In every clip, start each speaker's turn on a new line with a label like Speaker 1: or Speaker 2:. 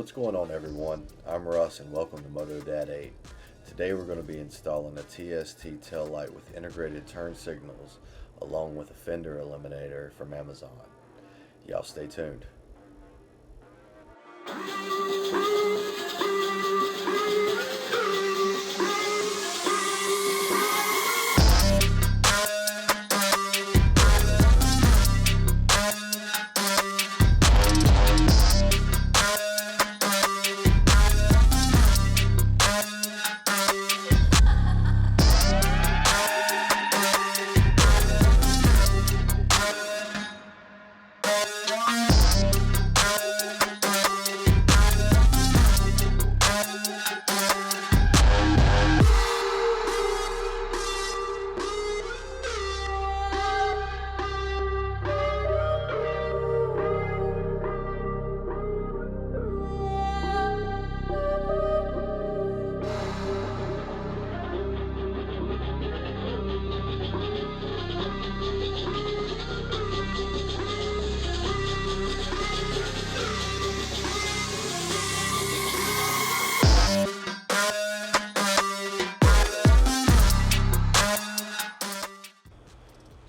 Speaker 1: What's going on, everyone? I'm Russ and welcome to MotoDad 8. Today we're going to be installing a TST taillight with integrated turn signals along with a Fender Eliminator from Amazon. Y'all stay tuned.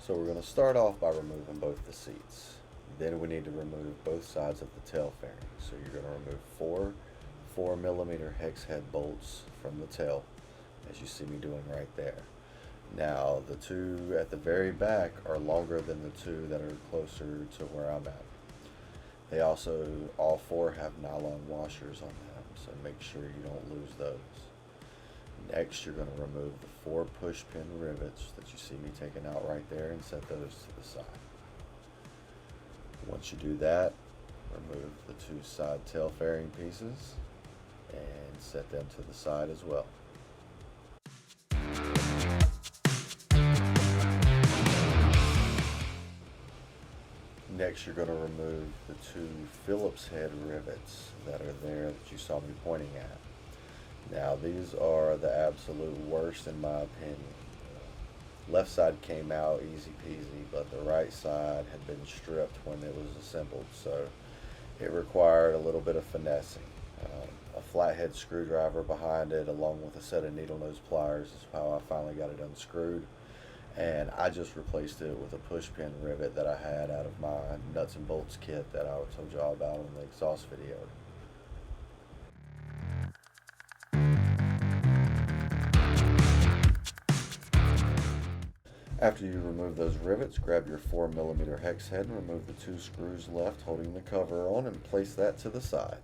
Speaker 1: So we're going to start off by removing both the seats. Then we need to remove both sides of the tail fairing. So you're going to remove four 4mm hex head bolts from the tail, as you see me doing right there. Now the two at the very back are longer than the two that are closer to where I'm at. They also, all four have nylon washers on them, so make sure you don't lose those. Next, you're going to remove the 4 push pin rivets that you see me taking out right there and set those to the side. Once you do that, remove the 2 side tail fairing pieces and set them to the side as well. Next, you're going to remove the 2 Phillips head rivets that are there that you saw me pointing at. Now these are the absolute worst in my opinion. Left side came out easy peasy, but the right side had been stripped when it was assembled, so it required a little bit of finessing. A flathead screwdriver behind it along with a set of needle nose pliers is how I finally got it unscrewed, and I just replaced it with a push pin rivet that I had out of my nuts and bolts kit that I told y'all about in the exhaust video. After you remove those rivets, grab your 4mm hex head and remove the 2 screws left holding the cover on and place that to the side.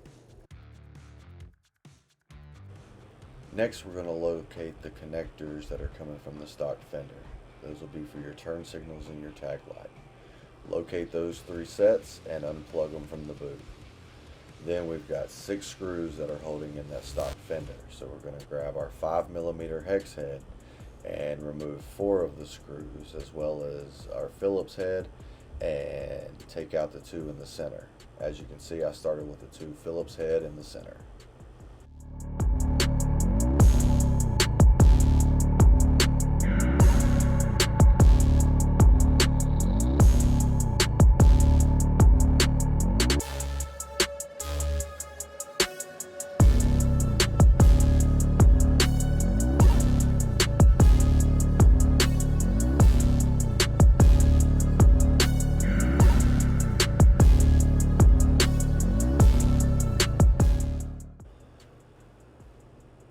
Speaker 1: Next, we're going to locate the connectors that are coming from the stock fender. Those will be for your turn signals and your tag light. Locate those 3 sets and unplug them from the boot. Then we've got 6 screws that are holding in that stock fender. So we're going to grab our 5mm hex head and remove 4 of the screws, as well as our Phillips head, and take out the 2 in the center. As you can see, I started with the 2 Phillips head in the center.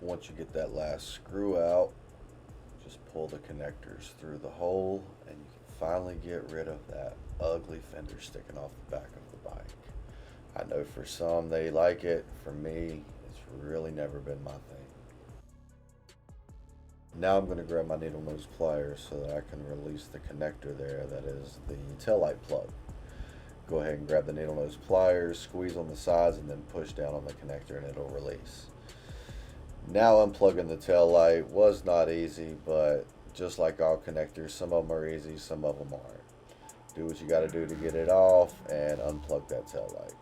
Speaker 1: Once you get that last screw out, just pull the connectors through the hole and you can finally get rid of that ugly fender sticking off the back of the bike. I know for some they like it. For me, it's really never been my thing. Now I'm going to grab my needle nose pliers so that I can release the connector there, that is the taillight plug. Go ahead and grab the needle nose pliers, squeeze on the sides, and then push down on the connector and it'll release. Now unplugging the tail light was not easy, but just like all connectors, some of them are easy, some of them aren't. Do what you got to do to get it off and unplug that tail light.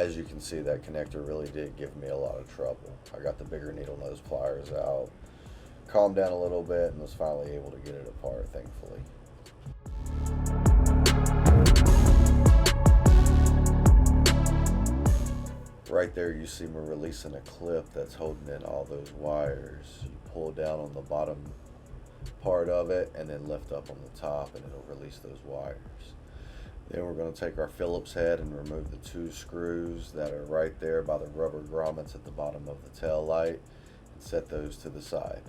Speaker 1: As you can see, that connector really did give me a lot of trouble. I got the bigger needle nose pliers out, calmed down a little bit, and was finally able to get it apart, thankfully. Right there you see me releasing a clip that's holding in all those wires. You pull down on the bottom part of it and then lift up on the top and it'll release those wires. Then we're going to take our Phillips head and remove the 2 screws that are right there by the rubber grommets at the bottom of the tail light and set those to the side.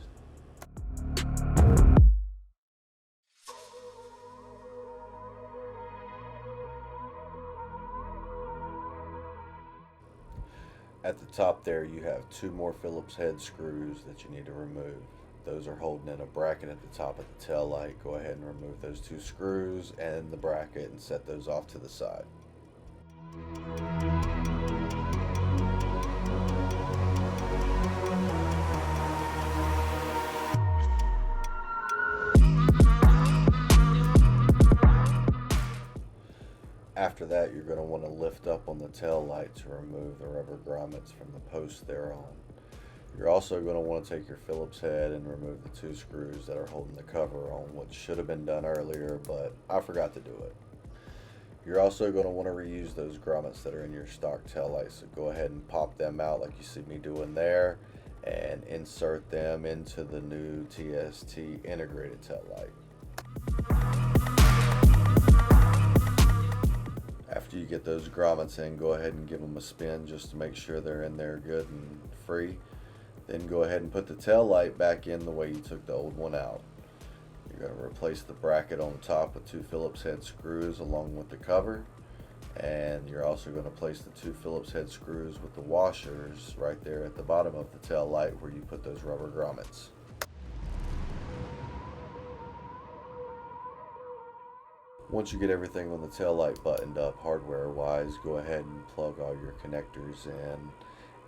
Speaker 1: At the top there you have 2 more Phillips head screws that you need to remove. Those are holding in a bracket at the top of the tail light. Go ahead and remove those 2 screws and the bracket and set those off to the side. After that, you're going to want to lift up on the tail light to remove the rubber grommets from the post thereon. You're also going to want to take your Phillips head and remove the 2 screws that are holding the cover on, which should have been done earlier, but I forgot to do it. You're also going to want to reuse those grommets that are in your stock tail light, so go ahead and pop them out like you see me doing there and insert them into the new TST integrated tail light. After you get those grommets in, go ahead and give them a spin just to make sure they're in there good and free. Then go ahead and put the tail light back in the way you took the old one out. You're going to replace the bracket on top with 2 Phillips head screws along with the cover. And you're also going to place the 2 Phillips head screws with the washers right there at the bottom of the tail light where you put those rubber grommets. Once you get everything on the tail light buttoned up hardware wise, go ahead and plug all your connectors in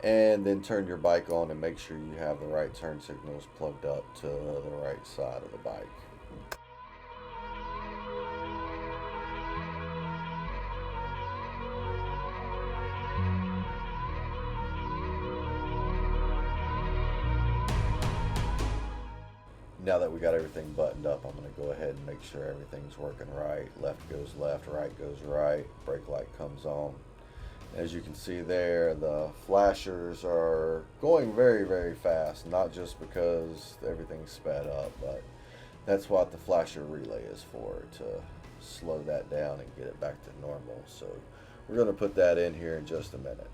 Speaker 1: and then turn your bike on and make sure you have the right turn signals plugged up to the right side of the bike. Now that we got everything buttoned up, I'm going to go ahead and make sure everything's working right. Left goes left, right goes right, brake light comes on. As you can see there, the flashers are going very, very fast, not just because everything's sped up, but that's what the flasher relay is for, to slow that down and get it back to normal. So we're going to put that in here in just a minute.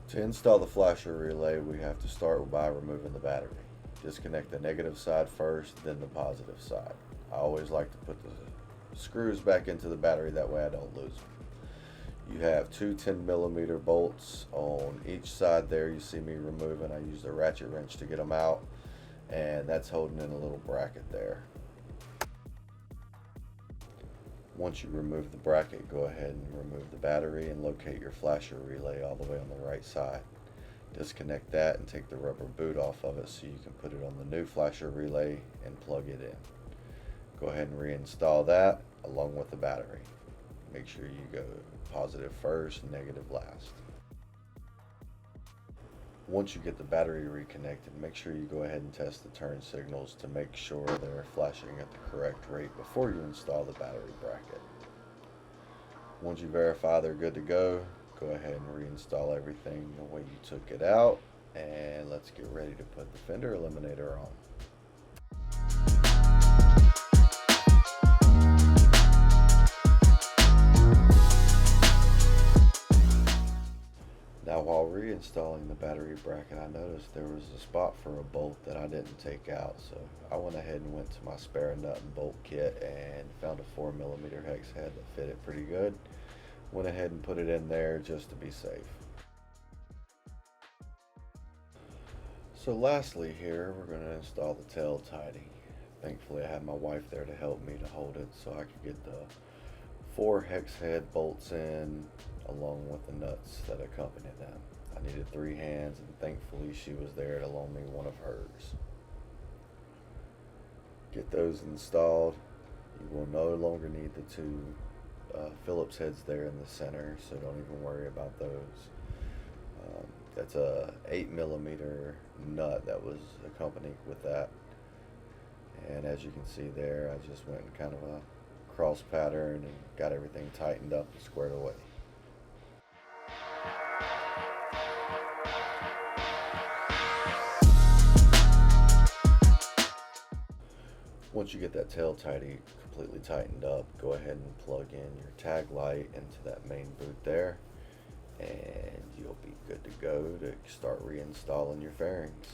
Speaker 1: To install the flasher relay, we have to start by removing the battery. Disconnect the negative side first, then the positive side. I always like to put the screws back into the battery, that way I don't lose them. You have 2 10mm bolts on each side there you see me removing. I used a ratchet wrench to get them out, and that's holding in a little bracket there. Once you remove the bracket, go ahead and remove the battery and locate your flasher relay all the way on the right side. Disconnect that and take the rubber boot off of it so you can put it on the new flasher relay and plug it in. Go ahead and reinstall that along with the battery. Make sure you go positive first, negative last. Once you get the battery reconnected, make sure you go ahead and test the turn signals to make sure they're flashing at the correct rate before you install the battery bracket. Once you verify they're good to go, go ahead and reinstall everything the way you took it out, and let's get ready to put the Fender Eliminator on. Now while reinstalling the battery bracket, I noticed there was a spot for a bolt that I didn't take out, so I went ahead and went to my spare nut and bolt kit and found a 4mm hex head that fit it pretty good. Went ahead and put it in there just to be safe. So lastly here, we're going to install the tail tidy. Thankfully I had my wife there to help me to hold it so I could get the 4 hex head bolts in along with the nuts that accompany them. I needed 3 hands, and thankfully she was there to loan me one of hers. Get those installed. You will no longer need the two Phillips heads there in the center, so don't even worry about those. That's a 8mm nut that was accompanied with that. And as you can see there, I just went in kind of a cross pattern and got everything tightened up and squared away. Once you get that tail tidy completely tightened up, go ahead and plug in your tag light into that main boot there, and you'll be good to go to start reinstalling your fairings.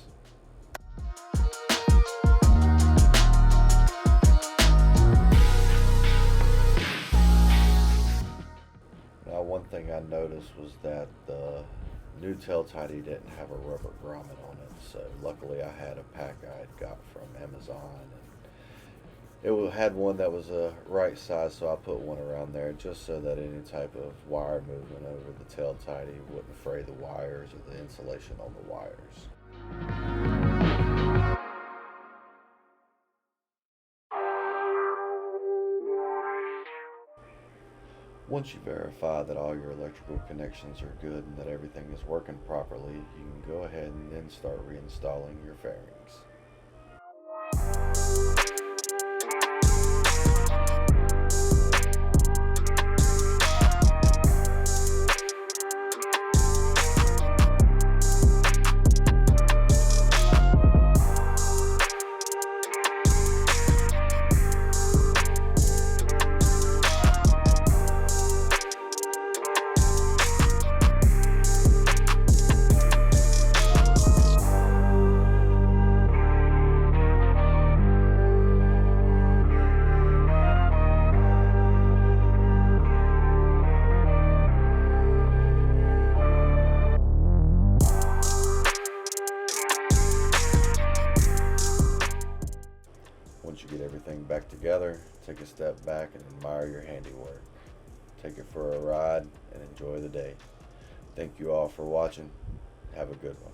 Speaker 1: Now, one thing I noticed was that the new tail tidy didn't have a rubber grommet on it, so luckily I had a pack I had got from Amazon, and it had one that was a right size, so I put one around there just so that any type of wire movement over the tail tidy wouldn't fray the wires or the insulation on the wires. Once you verify that all your electrical connections are good and that everything is working properly, you can go ahead and then start reinstalling your fairings. Once you get everything back together, take a step back and admire your handiwork. Take it for a ride and enjoy the day. Thank you all for watching. Have a good one.